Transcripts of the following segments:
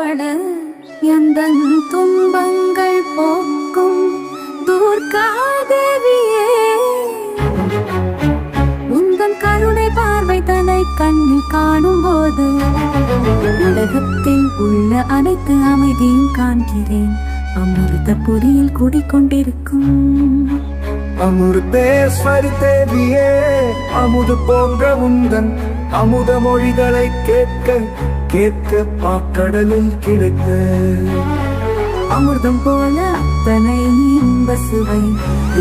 பட எந்தன் துன்பங்கள் போக்கும் துர்காதேவியே உந்தன் கருணை பார்வை தன்னை கண்ணில் காணும் போது உலகத்தில் உள்ள அனைத்து அமைதியும் காண்கிறேன். அமிர்த புரியில் குடிக்கொண்டிருக்கும் அமிர்தேஸ்வரி தேவியே, அமுது போன்ற உந்தன் அமுத மொழிகளை கேட்க கேட்க பாக்கடலில் கிடைத்த அமிர்தம் போல அத்தனை இன்ப சுவை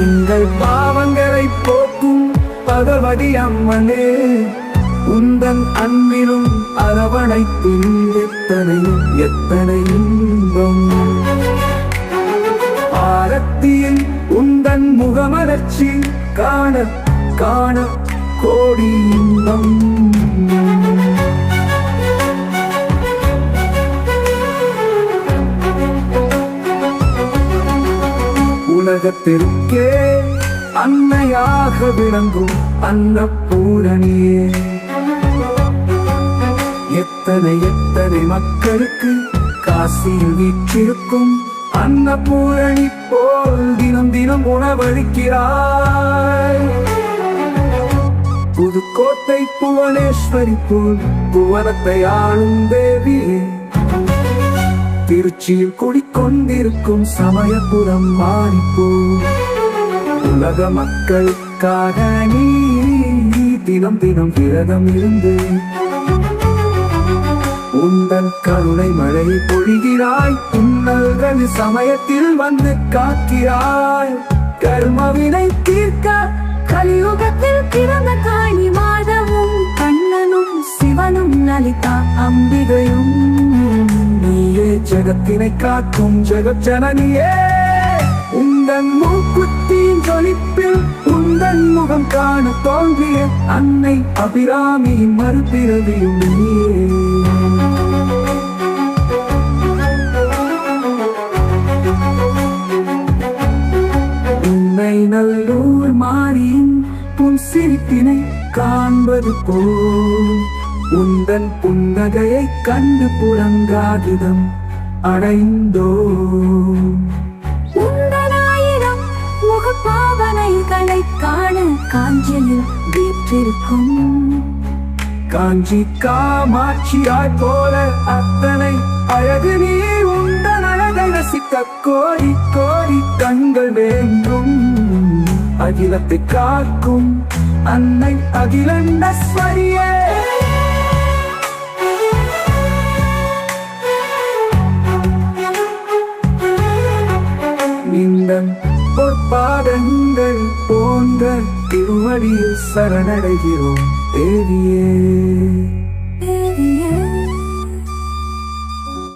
எங்கள் பாவங்களை போக்கும் பகவதி அம்மனே, உந்தன் அன்பிலும் அரவணைப்பில் எத்தனை எத்தனை இன்பம். ஆரத்தியில் உந்தன் முகமலர்ச்சி காண காண கோடி இன்பம். உலகத்திற்கே அன்னையாக விளங்கும் அன்னபூரணியே, எத்தனை எத்தனை மக்களுக்கு காசியில் வீற்றிருக்கும் அன்னபூரணி போல் தினம் தினம் உணவளிக்கிறாய். புதுக்கோட்டை புவனேஸ்வரி போல் புவனத்தை ஆளும் தேவியே, திருச்சியில் குடிக்கொண்டிருக்கும் சமயபுரம் மாறிப்போ, உலக மக்களுக்காக நீ தினம் தினம் விரதம் இருந்து உந்தன் கருணை மழை பொழிகிறாய். உன்னல்கள் சமயத்தில் வந்து காக்கிறாய். கர்மவினை தீர்க்க கலியுகத்தில் பிறந்த காளி மாதவும் கண்ணனும் சிவனும் லலிதா அம்பிகையும் நீயே ஜெகத்தினை காக்கும் ஜெகஜனனியே. உந்தன் மூக்குத்தின் ஜொலிப்பில் உந்தன் முகம் காண தோன்றிய அன்னை அபிராமியின் மறுபிறவியும் நீயே. உன்னை நல்லூர் மாறியின் புன் சிரிப்பினை காண்பது போல் உந்தன் புன்னகையை கண்டு புலங்காகிதம் அடைந்தோ. உந்தனாயிரம் முகப்பாவனைகளை காண காஞ்சியில் வீற்றிருக்கும் காஞ்சி காமாட்சியாய் போல அத்தனை அழகு நீ. உந்தன் அழகை ரசிக்க கோடி கோடி கண்கள் வேண்டும். அகிலத்தை காக்கும் அன்னை அகிலண்டஸ்வரியே, நிந்தன் பொற்பாதங்கள் போன்ற திருவடியில் சரணடைகிறோம் தேவியே.